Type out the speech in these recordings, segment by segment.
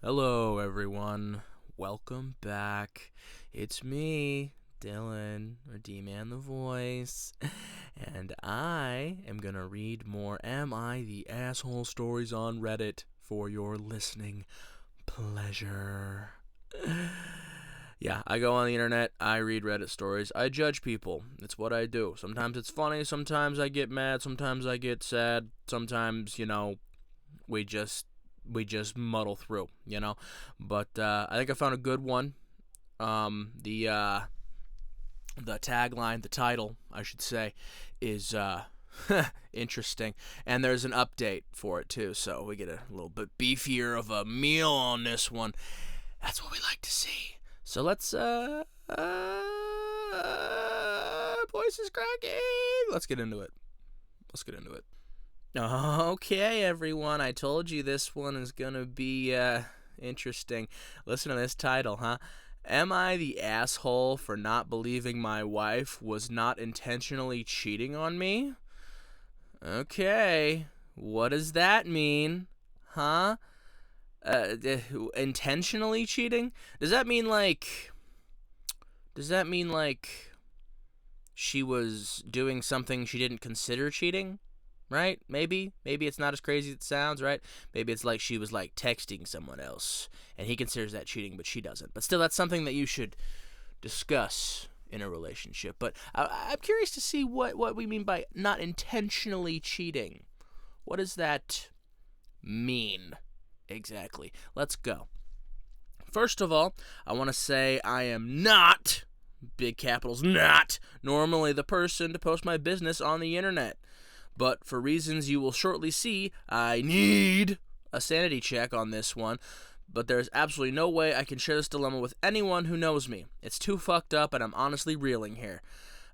Hello, everyone. Welcome back. It's me, Dylan, or D-Man the Voice, and I am going to read more Am I the Asshole stories on Reddit for your listening pleasure. Yeah, I go on the internet, I read Reddit stories, I judge people. It's what I do. Sometimes it's funny, sometimes I get mad, sometimes I get sad, sometimes, we just muddle through. But I think I found a good one. The tagline, the title, I should say, is interesting, and there's an update for it too. So we get a little bit beefier of a meal on this one. That's what we like to see. So let's voice is cracking. Let's get into it. Okay, everyone, I told you this one is gonna be interesting. Listen to this title, huh? Am I the asshole for not believing my wife was not intentionally cheating on me? Okay, what does that mean? Huh? Intentionally cheating? Does that mean like she was doing something she didn't consider cheating? Right? Maybe it's not as crazy as it sounds, right? Maybe it's like she was like texting someone else and he considers that cheating, but she doesn't. But still, that's something that you should discuss in a relationship. But I'm curious to see what we mean by not intentionally cheating. What does that mean exactly? Let's go. First of all, I want to say I am not, big capitals, not normally the person to post my business on the internet. But for reasons you will shortly see, I need a sanity check on this one. But there's absolutely no way I can share this dilemma with anyone who knows me. It's too fucked up, and I'm honestly reeling here.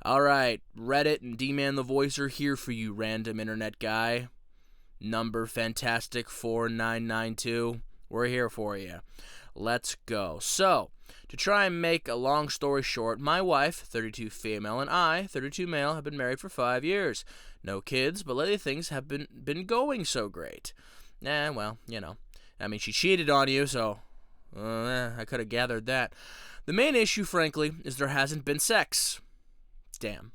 Alright, Reddit and D-Man the Voice are here for you, random internet guy. Number Fantastic 4992. We're here for you. Let's go. So, to try and make a long story short, my wife, 32 female, and I, 32 male, have been married for 5 years. No kids, but lately things have been going so great. Well, she cheated on you, so I could have gathered that. The main issue, frankly, is there hasn't been sex. Damn.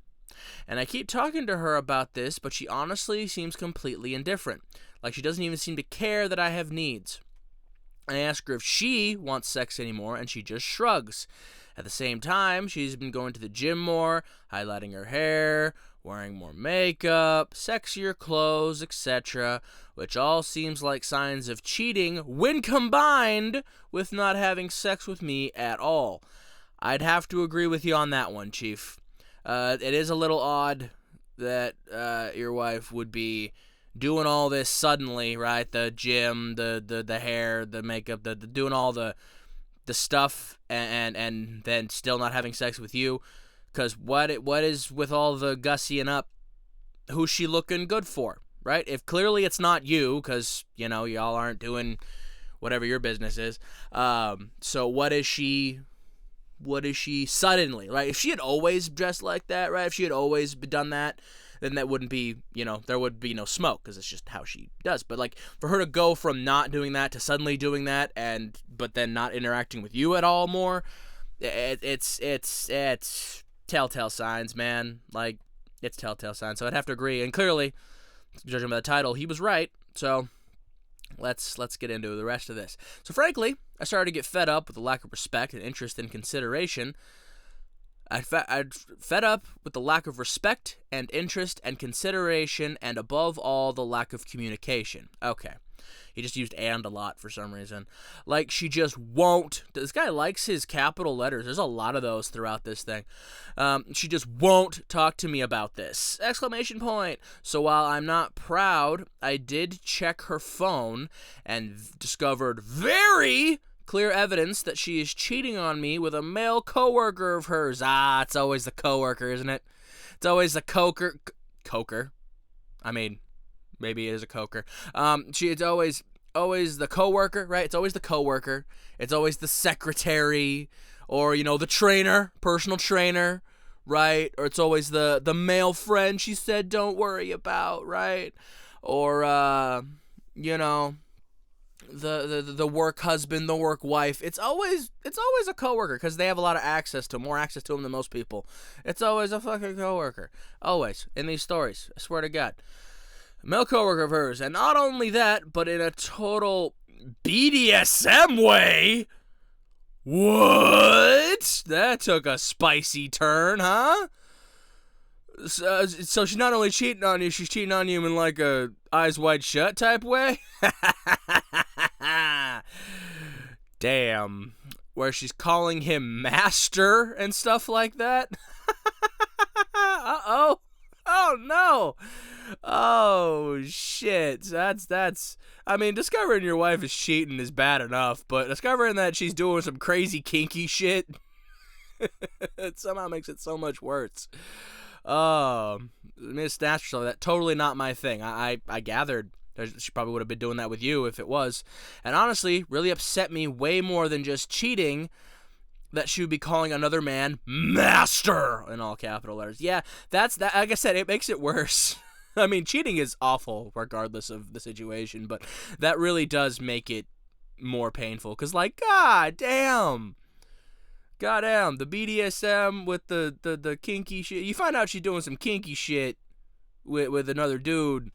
And I keep talking to her about this, but she honestly seems completely indifferent. Like she doesn't even seem to care that I have needs. I ask her if she wants sex anymore, and she just shrugs. At the same time, she's been going to the gym more, highlighting her hair, wearing more makeup, sexier clothes, etc., which all seems like signs of cheating when combined with not having sex with me at all. I'd have to agree with you on that one, Chief. It is a little odd that your wife would be doing all this suddenly, right? The gym, the hair, the makeup, the doing all the stuff, and then still not having sex with you. Because what is with all the gussying up? Who's she looking good for, right? If clearly it's not you, because y'all aren't doing whatever your business is. So what is she? What is she suddenly, right? If she had always dressed like that, right? If she had always done that, then that wouldn't be, there would be no smoke because it's just how she does. But like for her to go from not doing that to suddenly doing that, but then not interacting with you at all more, it's telltale signs, man. Like it's telltale signs. So I'd have to agree. And clearly, judging by the title, he was right. So let's get into the rest of this. So frankly, I started to get fed up with the lack of respect and interest and consideration. I'd fed up with the lack of respect and interest and consideration, and above all, the lack of communication. Okay. He just used "and" a lot for some reason. Like, she just won't. This guy likes his capital letters. There's a lot of those throughout this thing. She just won't talk to me about this! Exclamation point! So while I'm not proud, I did check her phone and discovered very clear evidence that she is cheating on me with a male coworker of hers. It's always the coworker, isn't it? It's always the coker. I mean, maybe it is a coker. It's always the coworker, right? It's always the coworker. It's always the secretary, or the trainer, personal trainer, right? Or it's always the male friend she said don't worry about, right? Or the work husband, the work wife. It's always a coworker because they have a lot of access to him, more access to him than most people. It's always a fucking coworker. Always in these stories. I swear to God, a male coworker of hers, and not only that, but in a total BDSM way. What? That took a spicy turn, huh? So she's not only cheating on you, she's cheating on you in like a eyes wide shut type way. Damn. Where she's calling him master and stuff like that. Uh-oh. Oh, no. Oh, shit. That's, I mean, discovering your wife is cheating is bad enough, but discovering that she's doing some crazy kinky shit, it somehow makes it so much worse. Miss Natural, that totally not my thing. I gathered she probably would have been doing that with you if it was. And honestly, really upset me way more than just cheating that she would be calling another man master in all capital letters. Yeah, that's that. Like I said, it makes it worse. I mean, cheating is awful regardless of the situation, but that really does make it more painful. Because, like, goddamn, the BDSM with the kinky shit. You find out she's doing some kinky shit with another dude.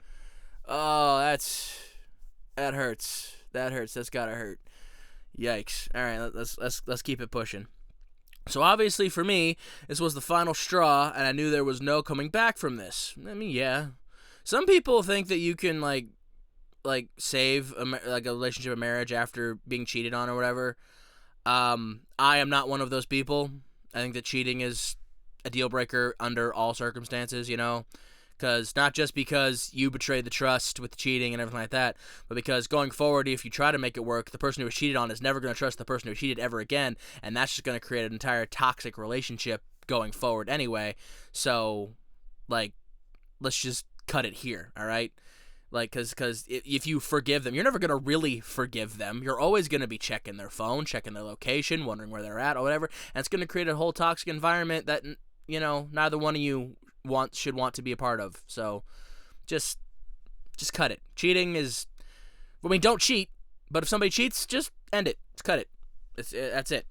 Oh, that hurts. That hurts. That's gotta hurt. Yikes. All right, let's keep it pushing. So obviously for me, this was the final straw, and I knew there was no coming back from this. I mean, yeah. Some people think that you can like save a relationship, a marriage after being cheated on or whatever. I am not one of those people. I think that cheating is a deal breaker under all circumstances, you know, because not just because you betrayed the trust with the cheating and everything like that, but because going forward, if you try to make it work, the person who was cheated on is never going to trust the person who cheated ever again, and that's just going to create an entire toxic relationship going forward anyway. So, like, let's just cut it here, all right? Like, because if you forgive them, you're never going to really forgive them. You're always going to be checking their phone, checking their location, wondering where they're at or whatever. And it's going to create a whole toxic environment that, you know, neither one of you should want to be a part of. So just cut it. Cheating is, I mean, don't cheat. But if somebody cheats, just end it. Just cut it. That's it.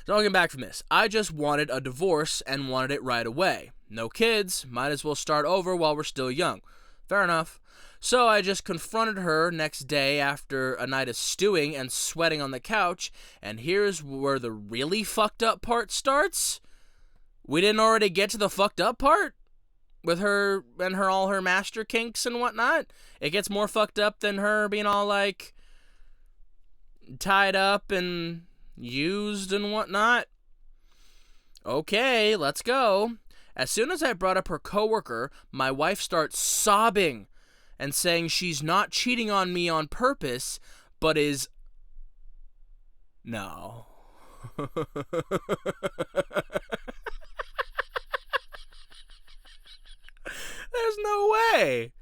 So I'll get back from this. I just wanted a divorce and wanted it right away. No kids. Might as well start over while we're still young. Fair enough. So I just confronted her next day after a night of stewing and sweating on the couch, and here's where the really fucked up part starts. We didn't already get to the fucked up part? With her and all her master kinks and whatnot? It gets more fucked up than her being all, like, tied up and used and whatnot? Okay, let's go. As soon as I brought up her coworker, my wife starts sobbing and saying she's not cheating on me on purpose, but is... No. There's no way.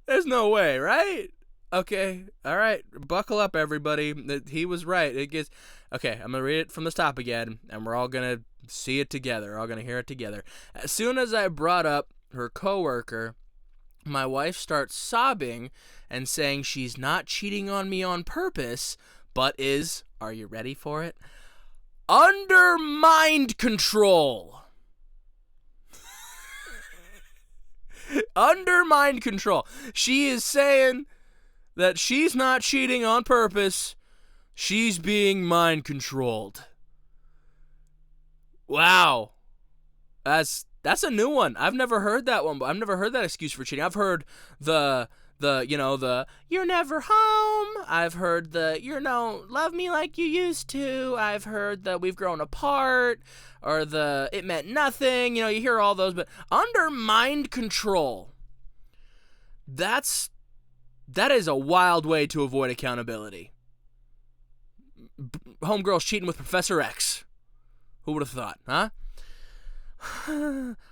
There's no way, right? Okay, all right. Buckle up, everybody. He was right. It gets... Okay, I'm going to read it from the top again, and we're all going to see it together. We're all going to hear it together. As soon as I brought up her coworker, my wife starts sobbing and saying she's not cheating on me on purpose, but is, are you ready for it? Under mind control. Under mind control. She is saying that she's not cheating on purpose. She's being mind controlled. Wow. That's a new one. I've never heard that one. I've never heard that excuse for cheating. I've heard the you're never home. I've heard the love me like you used to. I've heard the we've grown apart, or the it meant nothing. You hear all those, but under mind control. That is a wild way to avoid accountability. Homegirl's cheating with Professor X. Who would have thought, huh?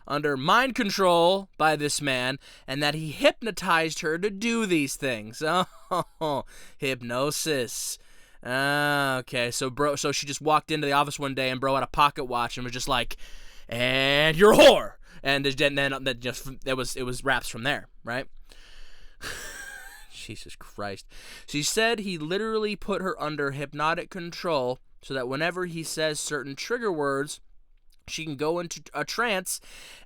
Under mind control by this man, and that he hypnotized her to do these things. Oh, hypnosis. Okay, so she just walked into the office one day and bro had a pocket watch and was just like, and you're a whore. And then it was wraps from there, right? Jesus Christ. She said he literally put her under hypnotic control so that whenever he says certain trigger words, she can go into a trance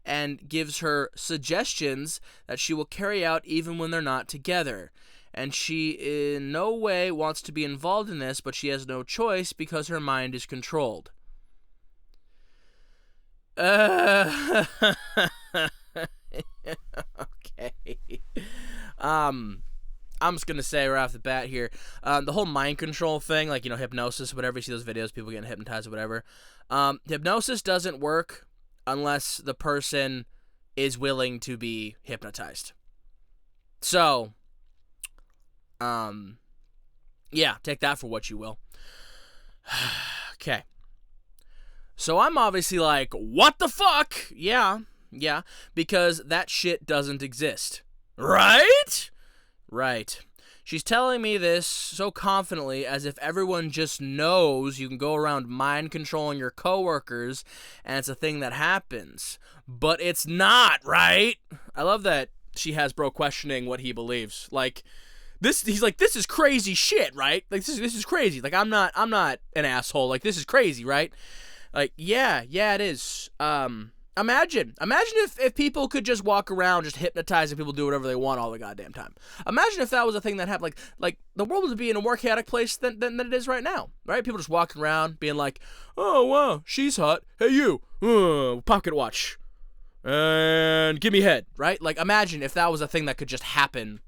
and gives her suggestions that she will carry out even when they're not together. And she in no way wants to be involved in this, but she has no choice because her mind is controlled. Okay. I'm just going to say right off the bat here, the whole mind control thing, like, hypnosis, whatever, you see those videos, people getting hypnotized or whatever. Hypnosis doesn't work unless the person is willing to be hypnotized. So, yeah, take that for what you will. Okay. So I'm obviously like, what the fuck? Yeah, because that shit doesn't exist. Right? Right. She's telling me this so confidently as if everyone just knows you can go around mind controlling your coworkers and it's a thing that happens. But it's not, right? I love that she has bro questioning what he believes. Like, he's like, this is crazy shit, right? Like, this is crazy. Like, I'm not an asshole. Like, this is crazy, right? Like, yeah, it is. Imagine if people could just walk around just hypnotizing people, do whatever they want all the goddamn time. Imagine if that was a thing that happened. Like the world would be in a more chaotic place than it is right now, right? People just walking around being like, oh, wow, she's hot. Hey, you, pocket watch. And give me head, right? Like, imagine if that was a thing that could just happen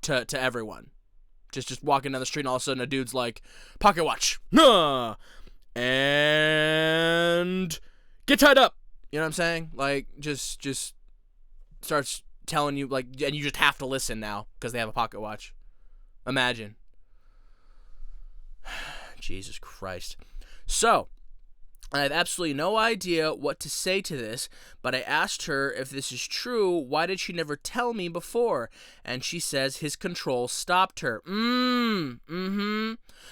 to everyone. Just walking down the street and all of a sudden a dude's like, pocket watch. And get tied up. You know what I'm saying? Like, just starts telling you, like, and you just have to listen now because they have a pocket watch. Imagine. Jesus Christ. So, I have absolutely no idea what to say to this, but I asked her if this is true, why did she never tell me before? And she says his control stopped her.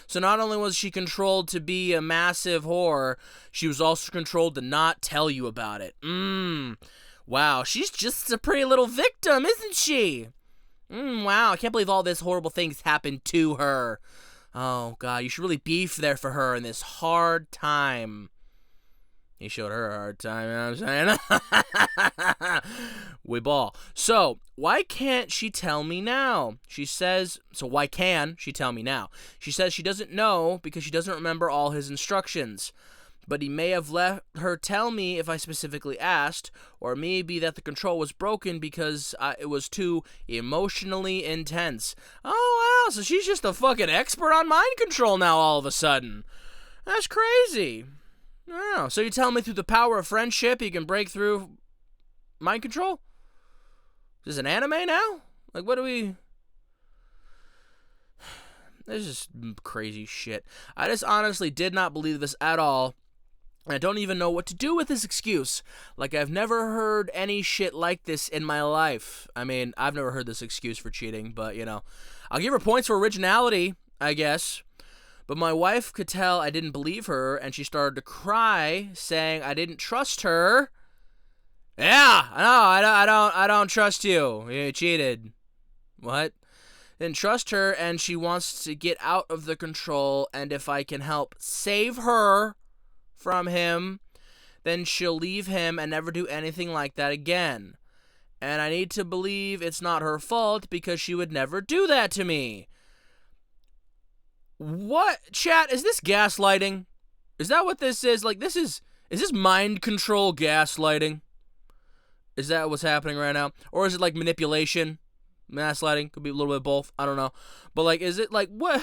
So not only was she controlled to be a massive whore, she was also controlled to not tell you about it. Wow, she's just a pretty little victim, isn't she? Wow, I can't believe all this horrible things happened to her. Oh, God, you should really beef there for her in this hard time. He showed her a hard time, you know what I'm saying? We ball. So, why can't she tell me now? She says, so why can she tell me now? She says she doesn't know because she doesn't remember all his instructions. But he may have let her tell me if I specifically asked, or maybe that the control was broken because it was too emotionally intense. Oh, wow, so she's just a fucking expert on mind control now all of a sudden. That's crazy. Oh, so you tell me through the power of friendship you can break through mind control? Is this an anime now? Like, what do we... This is crazy shit. I just honestly did not believe this at all. And I don't even know what to do with this excuse. Like, I've never heard any shit like this in my life. I mean, I've never heard this excuse for cheating, but, I'll give her points for originality, I guess. But my wife could tell I didn't believe her, and she started to cry, saying I didn't trust her. Yeah, I don't trust you. You cheated. What? Didn't trust her, and she wants to get out of the control, and if I can help save her from him, then she'll leave him and never do anything like that again. And I need to believe it's not her fault because she would never do that to me. What? Chat, is this gaslighting? Is that what this is? Like, is this mind control gaslighting? Is that what's happening right now? Or is it like manipulation? Gaslighting? Could be a little bit of both. I don't know. But like, is it like, what?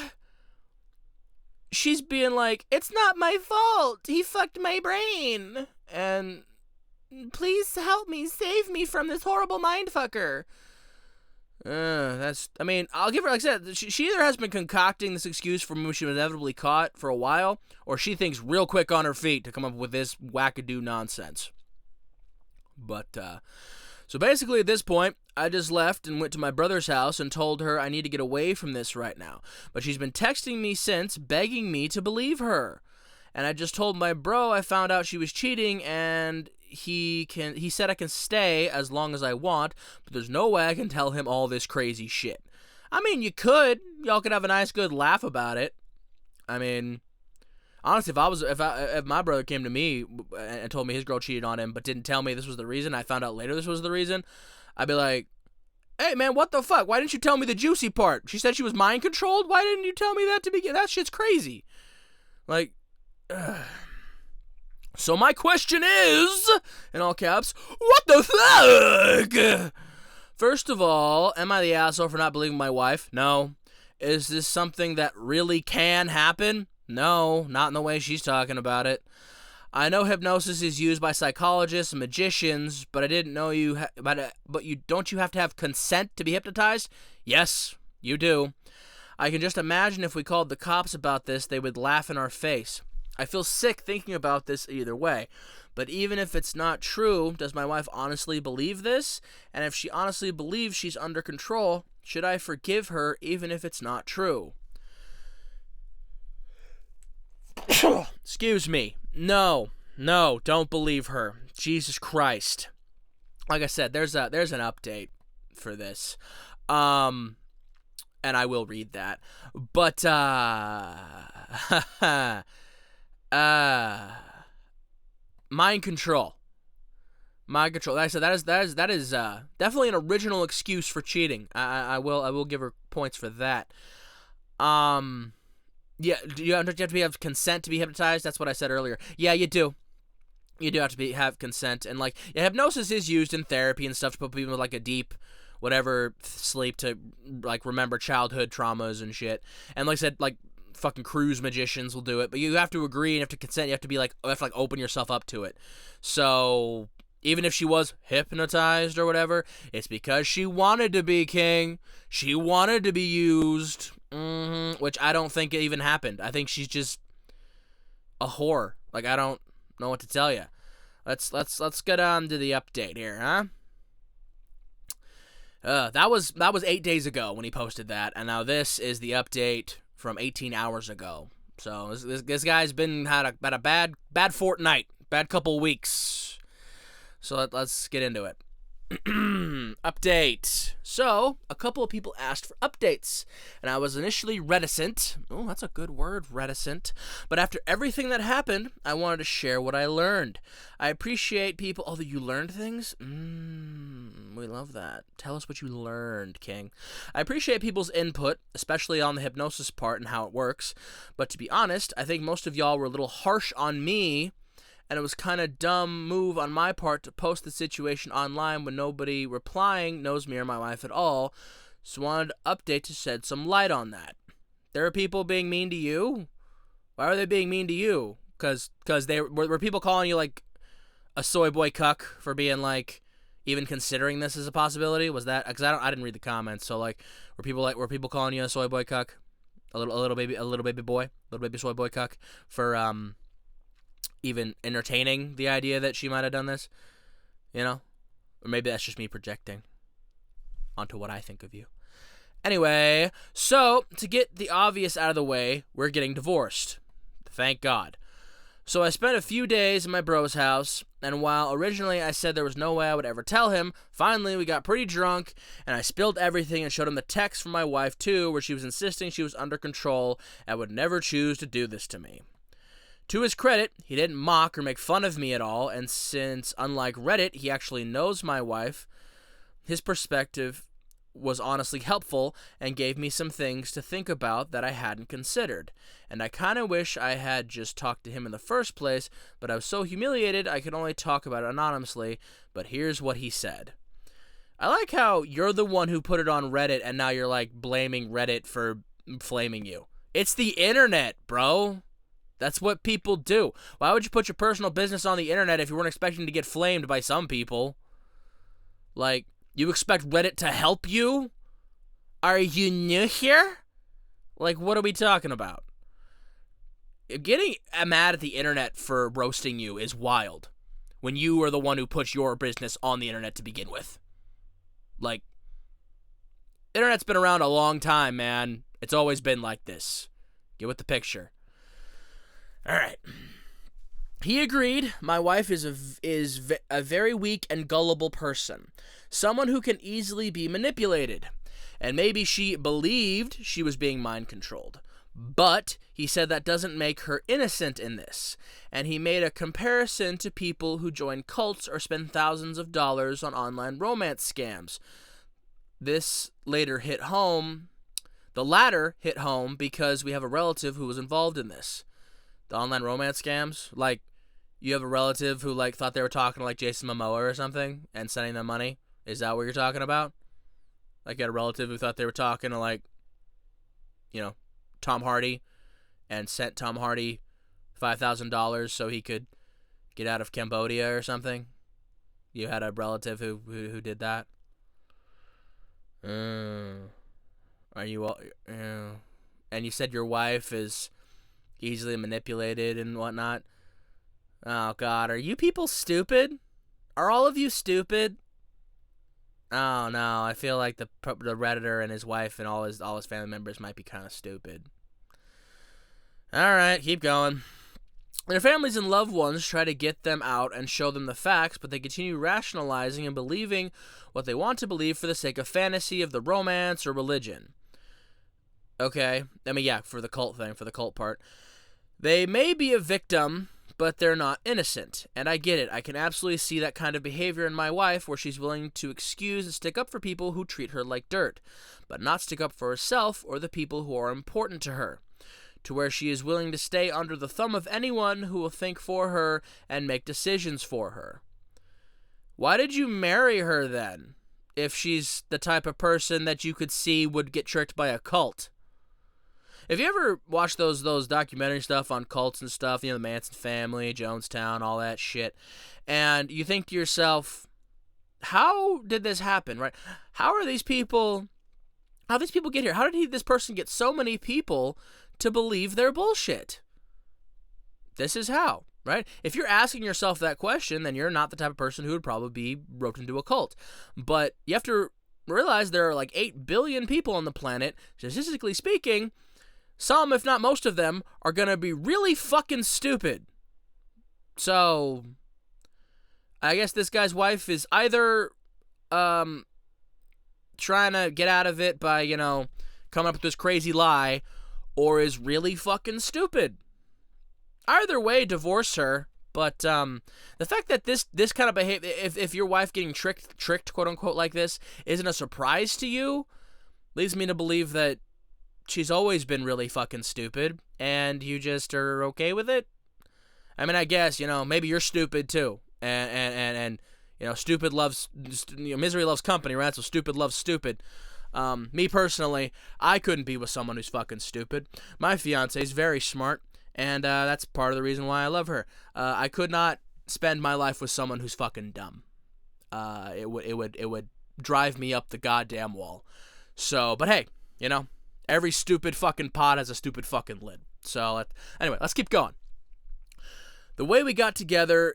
She's being like, it's not my fault. He fucked my brain. And please help me, save me from this horrible mindfucker. I'll give her, like I said, she either has been concocting this excuse for when she was inevitably caught for a while, or she thinks real quick on her feet to come up with this wackadoo nonsense. But, so basically at this point, I just left and went to my brother's house and told her I need to get away from this right now. But she's been texting me since, begging me to believe her. And I just told my bro I found out she was cheating, and he said I can stay as long as I want, but there's no way I can tell him all this crazy shit. I mean, you could. Y'all could have a nice, good laugh about it. I mean, honestly, if my brother came to me and told me his girl cheated on him, but didn't tell me this was the reason, I found out later this was the reason, I'd be like, hey, man, what the fuck? Why didn't you tell me the juicy part? She said she was mind controlled? Why didn't you tell me that to begin? That shit's crazy. Like, so my question is, in all caps, what the fuck? First of all, am I the asshole for not believing my wife? No. Is this something that really can happen? No, not in the way she's talking about it. I know hypnosis is used by psychologists and magicians, but I didn't know don't you have to have consent to be hypnotized? Yes, you do. I can just imagine if we called the cops about this, they would laugh in our face. I feel sick thinking about this either way. But even if it's not true, does my wife honestly believe this? And if she honestly believes she's under control, should I forgive her even if it's not true? Excuse me. No, don't believe her. Jesus Christ. Like I said, there's an update for this. And I will read that. But mind control. Mind control. Like I said, that is definitely an original excuse for cheating. I will give her points for that. Yeah, do you have to have consent to be hypnotized? That's what I said earlier. Yeah, you do. You do have to have consent, and like, yeah, hypnosis is used in therapy and stuff to put people with like a deep, whatever, sleep to like remember childhood traumas and shit. And like I said, like fucking cruise magicians will do it, but you have to agree and you have to consent. You have to be like, you have to like open yourself up to it. So even if she was hypnotized or whatever, it's because she wanted to be king. She wanted to be used. Which I don't think it even happened. I think she's just a whore. Like, I don't know what to tell you. Let's get on to the update here, huh? That was 8 days ago when he posted that, and now this is the update from 18 hours ago. So this guy's had a bad fortnight, bad couple weeks. So let's get into it. Update. So, a couple of people asked for updates, and I was initially reticent. Oh, that's a good word, reticent. But after everything that happened, I wanted to share what I learned. I appreciate people. Oh, that you learned things? We love that. Tell us what you learned, King. I appreciate people's input, especially on the hypnosis part and how it works. But to be honest, I think most of y'all were a little harsh on me. And it was kind of dumb move on my part to post the situation online when nobody replying knows me or my wife at all. So I wanted to update to shed some light on that. There are people being mean to you? Why are they being mean to you? Because they were people calling you like a soy boy cuck for being like even considering this as a possibility? Was that because I didn't read the comments? So like were people calling you a soy boy cuck, a little baby soy boy cuck for even entertaining the idea that she might have done this, you know? Or maybe that's just me projecting onto what I think of you. Anyway, so to get the obvious out of the way, we're getting divorced. Thank God. So I spent a few days in my bro's house, and while originally I said there was no way I would ever tell him, finally we got pretty drunk, and I spilled everything and showed him the text from my wife too, where she was insisting she was under control and would never choose to do this to me. To his credit, he didn't mock or make fun of me at all, and since, unlike Reddit, he actually knows my wife, his perspective was honestly helpful and gave me some things to think about that I hadn't considered. And I kind of wish I had just talked to him in the first place, but I was so humiliated I could only talk about it anonymously, but here's what he said. I like how you're the one who put it on Reddit, and now you're, like, blaming Reddit for flaming you. It's the internet, bro. That's what people do. Why would you put your personal business on the internet if you weren't expecting to get flamed by some people? Like, you expect Reddit to help you? Are you new here? Like, what are we talking about? Getting mad at the internet for roasting you is wild. When you are the one who puts your business on the internet to begin with. Like, internet's been around a long time, man. It's always been like this. Get with the picture. All right. He agreed. My wife is a very weak and gullible person. Someone who can easily be manipulated. And maybe she believed she was being mind controlled. But he said that doesn't make her innocent in this. And he made a comparison to people who join cults or spend thousands of dollars on online romance scams. This later hit home. The latter hit home because we have a relative who was involved in this. The online romance scams, like you have a relative who like thought they were talking to like Jason Momoa or something and sending them money. Is that what you're talking about? Like you had a relative who thought they were talking to like, Tom Hardy and sent Tom Hardy $5,000 so he could get out of Cambodia or something. You had a relative who did that. Are you all? And you said your wife is easily manipulated and whatnot. Oh God, are you people stupid? Are all of you stupid? Oh no, I feel like the Redditor and his wife and all his family members might be kind of stupid. All right, keep going. Their families and loved ones try to get them out and show them the facts, but they continue rationalizing and believing what they want to believe for the sake of fantasy of the romance or religion. Okay, for the cult thing, for the cult part. They may be a victim, but they're not innocent. And I get it. I can absolutely see that kind of behavior in my wife where she's willing to excuse and stick up for people who treat her like dirt, but not stick up for herself or the people who are important to her, to where she is willing to stay under the thumb of anyone who will think for her and make decisions for her. Why did you marry her then, if she's the type of person that you could see would get tricked by a cult? If you ever watch those documentary stuff on cults and stuff, the Manson family, Jonestown, all that shit, and you think to yourself, how did this happen, right? How these people get here? How did this person get so many people to believe their bullshit? This is how, right? If you're asking yourself that question, then you're not the type of person who would probably be roped into a cult. But you have to realize there are like 8 billion people on the planet. Statistically speaking, some, if not most of them, are going to be really fucking stupid. So, I guess this guy's wife is either trying to get out of it by, coming up with this crazy lie, or is really fucking stupid. Either way, divorce her. But the fact that this kind of behavior, if your wife getting tricked, quote unquote, like this, isn't a surprise to you, leads me to believe that she's always been really fucking stupid, and you just are okay with it. I mean, I guess maybe you're stupid too, and stupid loves misery loves company, right? So stupid loves stupid. Me personally, I couldn't be with someone who's fucking stupid. My fiance's very smart, and that's part of the reason why I love her. I could not spend my life with someone who's fucking dumb. It would drive me up the goddamn wall. So, but hey, every stupid fucking pot has a stupid fucking lid. So, anyway, let's keep going. The way we got together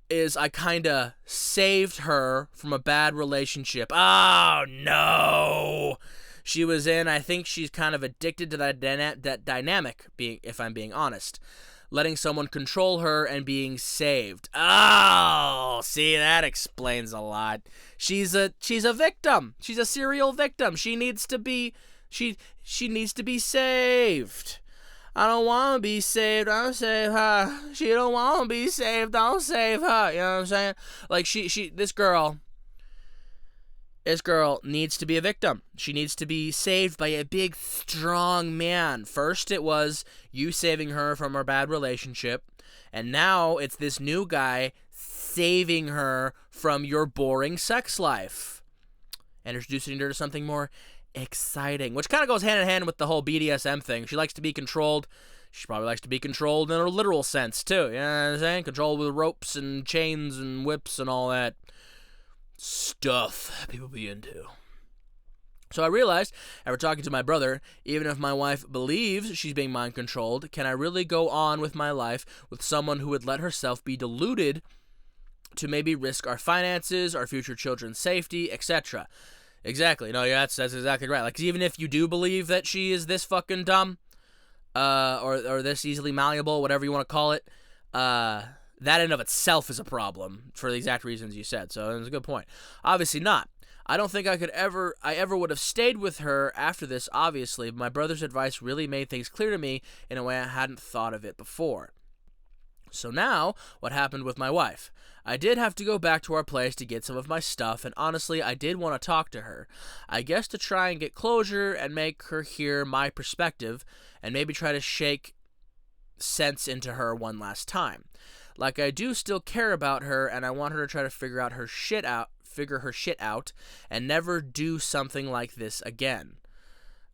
is I kind of saved her from a bad relationship. Oh, no. She was in, I think she's kind of addicted to that dynamic, if I'm being honest. Letting someone control her and being saved. Oh, see, that explains a lot. She's a victim. She's a serial victim. She needs to be needs to be saved. I don't want to be saved. Don't save her. She don't want to be saved. Don't save her. You know what I'm saying? Like this girl needs to be a victim. She needs to be saved by a big, strong man. First, it was you saving her from her bad relationship, and now it's this new guy saving her from your boring sex life and introducing her to something more exciting, which kind of goes hand in hand with the whole BDSM thing. She likes to be controlled. She probably likes to be controlled in a literal sense too. You know what I'm saying? Controlled with ropes and chains and whips and all that stuff people be into. So I realized, after talking to my brother, even if my wife believes she's being mind controlled, can I really go on with my life with someone who would let herself be deluded to maybe risk our finances, our future children's safety, etc.? Exactly. No, yeah, that's exactly right. Like, even if you do believe that she is this fucking dumb, or this easily malleable, whatever you want to call it, that in of itself is a problem for the exact reasons you said. So it's a good point. Obviously not. I don't think I ever would have stayed with her after this, obviously. My brother's advice really made things clear to me in a way I hadn't thought of it before. So now, what happened with my wife? I did have to go back to our place to get some of my stuff, and honestly, I did want to talk to her. I guess to try and get closure and make her hear my perspective, and maybe try to shake sense into her one last time. Like, I do still care about her, and I want her to try to figure her shit out, and never do something like this again.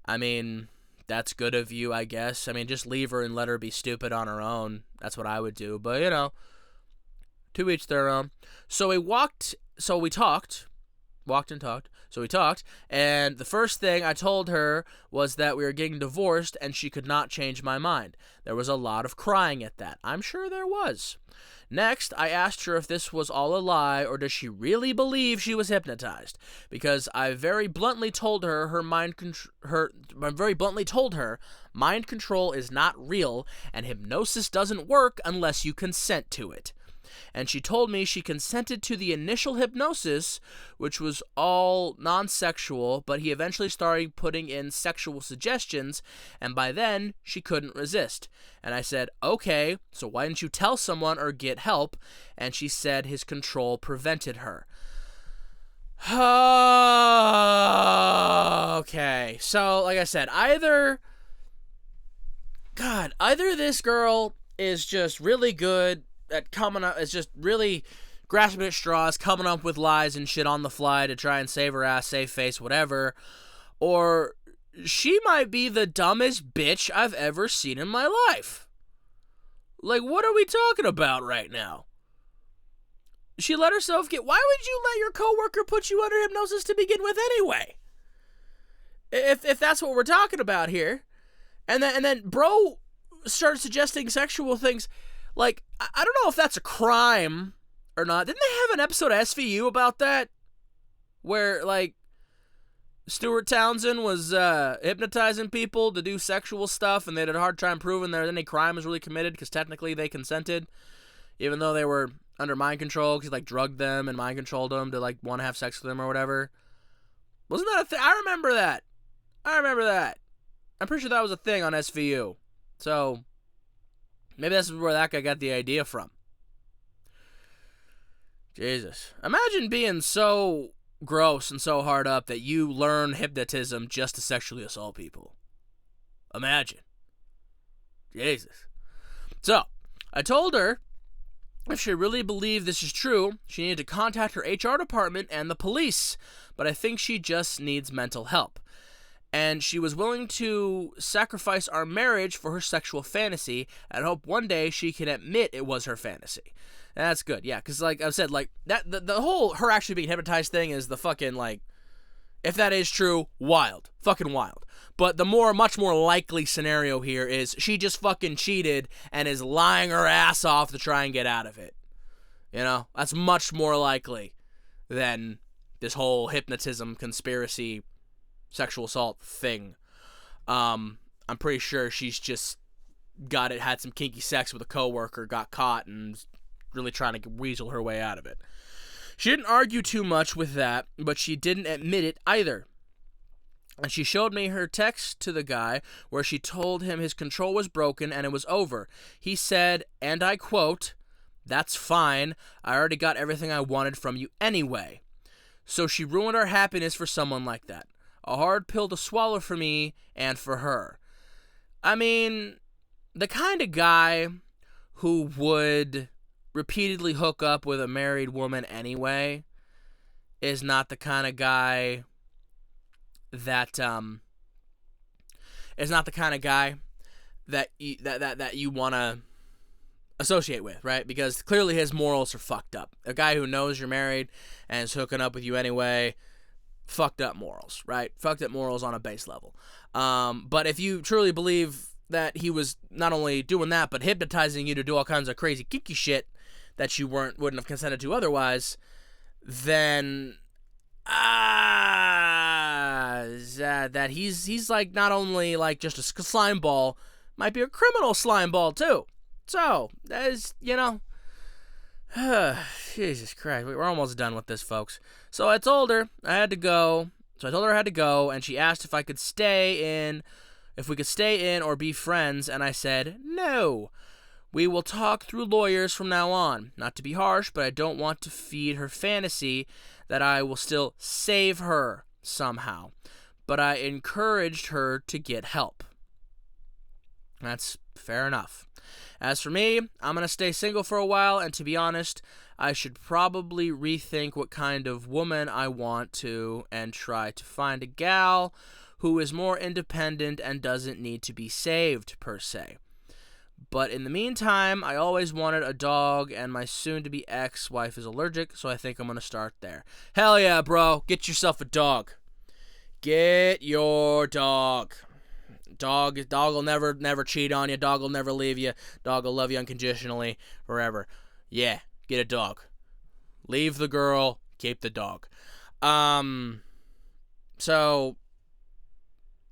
I mean, that's good of you, I guess. I mean, just leave her and let her be stupid on her own. That's what I would do. But, to each their own. So we talked, and the first thing I told her was that we were getting divorced and she could not change my mind. There was a lot of crying at that. I'm sure there was. Next, I asked her if this was all a lie or does she really believe she was hypnotized? Because I very bluntly told her mind control is not real and hypnosis doesn't work unless you consent to it. And she told me she consented to the initial hypnosis, which was all non-sexual, but he eventually started putting in sexual suggestions, and by then, she couldn't resist. And I said, okay, so why didn't you tell someone or get help? And she said his control prevented her. Okay, so like I said, either this girl is just really good at coming up, is just really grasping at straws, coming up with lies and shit on the fly to try and save her ass, save face, whatever, or she might be the dumbest bitch I've ever seen in my life. Like, what are we talking about right now? She let herself get... Why would you let your coworker put you under hypnosis to begin with anyway? If that's what we're talking about here. And then bro started suggesting sexual things. Like, I don't know if that's a crime or not. Didn't they have an episode of SVU about that? Where, like, Stuart Townsend was hypnotizing people to do sexual stuff, and they had a hard time proving that any crime was really committed because technically they consented, even though they were under mind control because he, like, drugged them and mind controlled them to, like, want to have sex with them or whatever. Wasn't that a thing? I remember that. I'm pretty sure that was a thing on SVU. So... maybe that's where that guy got the idea from. Jesus. Imagine being so gross and so hard up that you learn hypnotism just to sexually assault people. Imagine. Jesus. So, I told her if she really believed this is true, she needed to contact her HR department and the police, but I think she just needs mental help. And she was willing to sacrifice our marriage for her sexual fantasy, and hope one day she can admit it was her fantasy. And that's good, yeah, because like I said, like that the whole her actually being hypnotized thing is the fucking, like, if that is true, wild, fucking wild. But the much more likely scenario here is she just fucking cheated and is lying her ass off to try and get out of it. You know, that's much more likely than this whole hypnotism conspiracy sexual assault thing. I'm pretty sure she's just had some kinky sex with a coworker, got caught, and really trying to weasel her way out of it. She didn't argue too much with that, but she didn't admit it either. And she showed me her text to the guy where she told him his control was broken and it was over. He said, and I quote, "That's fine. I already got everything I wanted from you anyway." So she ruined our happiness for someone like that. A hard pill to swallow for me and for her. I mean, the kind of guy who would repeatedly hook up with a married woman anyway is not the kind of guy that you want to associate with, right? Because clearly his morals are fucked up. A guy who knows you're married and is hooking up with you anyway, fucked up morals, right? Fucked up morals on a base level. But if you truly believe that he was not only doing that, but hypnotizing you to do all kinds of crazy kinky shit that you wouldn't have consented to otherwise, then that he's like not only like just a slime ball, might be a criminal slime ball too. So that is, Jesus Christ, we're almost done with this, folks. So I told her I had to go. So I told her I had to go, and she asked if we could stay in or be friends, and I said no. We will talk through lawyers from now on. Not to be harsh, but I don't want to feed her fantasy that I will still save her somehow. But I encouraged her to get help. That's fair enough. As for me, I'm going to stay single for a while, and to be honest, I should probably rethink what kind of woman I want to and try to find a gal who is more independent and doesn't need to be saved, per se. But in the meantime, I always wanted a dog, and my soon-to-be ex-wife is allergic, so I think I'm going to start there. Hell yeah, bro. Get yourself a dog. Get your dog. Dog will never cheat on you. Dog will never leave you. Dog will love you unconditionally forever. Yeah, get a dog. Leave the girl, keep the dog. So,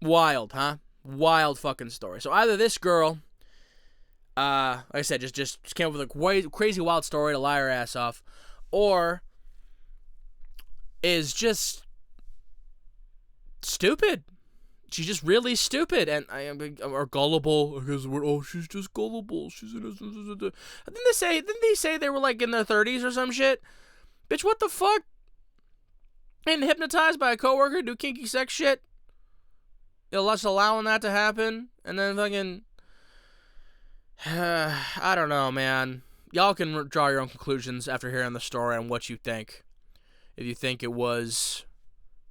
wild, huh? Wild fucking story. So either this girl, like I said, just came up with a crazy wild story to lie her ass off, or is just stupid. She's just really stupid or gullible. She's just gullible. She's innocent. Didn't they say they were like in their 30s or some shit? Bitch, what the fuck? Getting hypnotized by a coworker, do kinky sex shit? Just allowing that to happen, and then fucking I don't know, man. Y'all can draw your own conclusions after hearing the story on what you think. If you think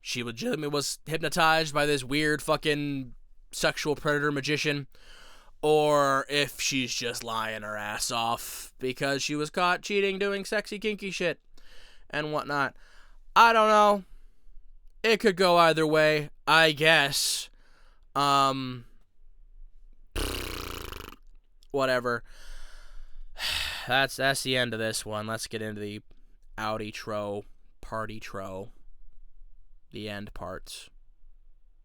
she legitimately was hypnotized by this weird fucking sexual predator magician, or if she's just lying her ass off because she was caught cheating doing sexy kinky shit and whatnot. I don't know. It could go either way, I guess. Whatever. That's the end of this one. Let's get into the outro, party tro. The end parts.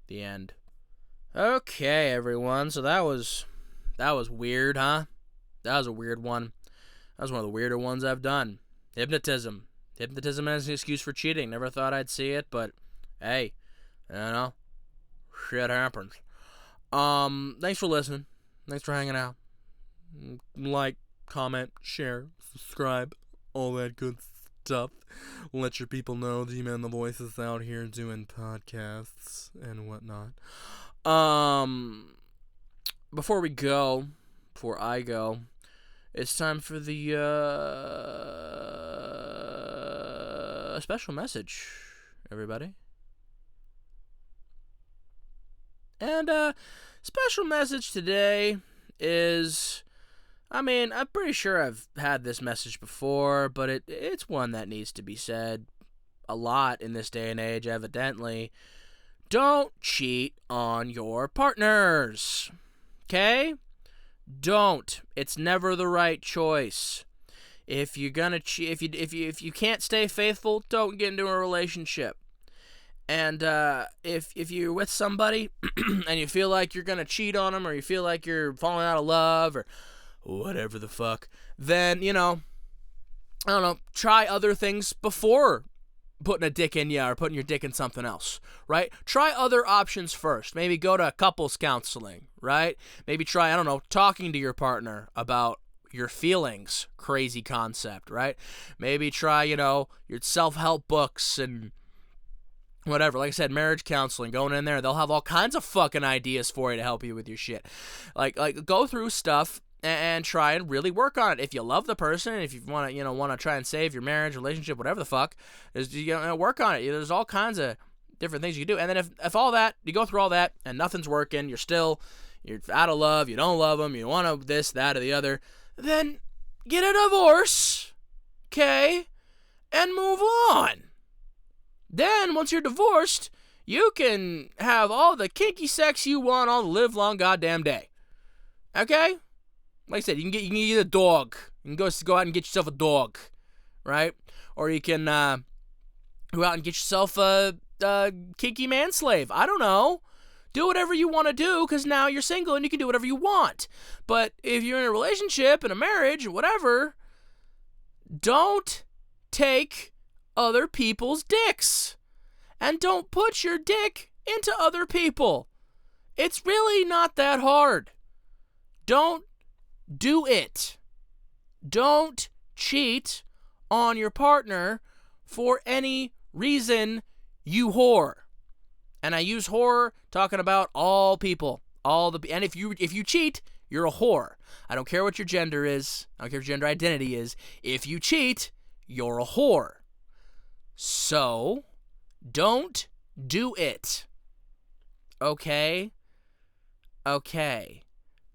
The end. Okay, everyone. So that was weird, huh? That was a weird one. That was one of the weirder ones I've done. Hypnotism. Hypnotism as an excuse for cheating. Never thought I'd see it, but hey, shit happens. Thanks for listening. Thanks for hanging out. Like, comment, share, subscribe, all that good stuff. Let your people know D-Man the Voice is out here doing podcasts and whatnot. Before I go, it's time for the special message, everybody. And special message today is, I'm pretty sure I've had this message before, but it's one that needs to be said a lot in this day and age, evidently. Don't cheat on your partners. Okay? Don't. It's never the right choice. If you're gonna cheat, if you can't stay faithful, don't get into a relationship. And if you're with somebody and you feel like you're gonna cheat on them, or you feel like you're falling out of love, or whatever the fuck, then, I don't know, try other things before putting a dick in you or putting your dick in something else, right? Try other options first. Maybe go to couples counseling, right? Maybe try, talking to your partner about your feelings. Crazy concept, right? Maybe try, your self-help books and whatever. Like I said, marriage counseling, going in there, they'll have all kinds of fucking ideas for you to help you with your shit. Like go through stuff and try and really work on it. If you love the person, if you want to try and save your marriage, relationship, whatever the fuck, is work on it. There's all kinds of different things you can do. And then if all that, you go through all that and nothing's working, you're out of love, you don't love them, you want this, that, or the other, then get a divorce, okay, and move on. Then once you're divorced, you can have all the kinky sex you want all the live long goddamn day. Okay? Like I said, you can get a dog. You can go out and get yourself a dog, right? Or you can go out and get yourself a kinky manslave. I don't know. Do whatever you want to do, because now you're single and you can do whatever you want. But if you're in a relationship, in a marriage, whatever, don't take other people's dicks. And don't put your dick into other people. It's really not that hard. Don't do it. Don't cheat on your partner for any reason, you whore. And I use whore talking about all people. And if you cheat, you're a whore. I don't care what your gender is. I don't care what your gender identity is. If you cheat, you're a whore. So, don't do it. Okay? Okay.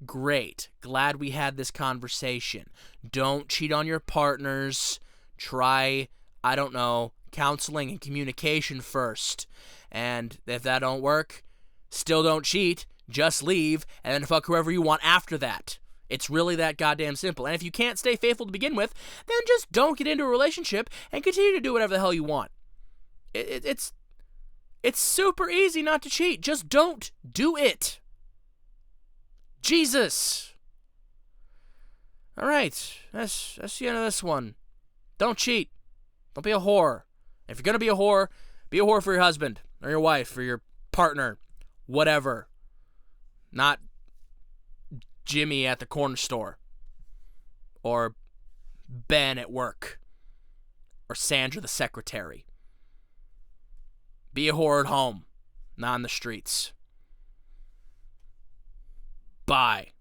Great. Glad we had this conversation. Don't cheat on your partners. Try, I don't know, counseling and communication first. And if that don't work, still don't cheat. Just leave and then fuck whoever you want after that. It's really that goddamn simple. And if you can't stay faithful to begin with, then just don't get into a relationship and continue to do whatever the hell you want. It's super easy not to cheat. Just don't do it. Jesus. All right, that's the end of this one. Don't cheat. Don't be a whore. If you're gonna be a whore for your husband or your wife or your partner, whatever. Not Jimmy at the corner store, or Ben at work, or Sandra the secretary. Be a whore at home, not on the streets. Bye.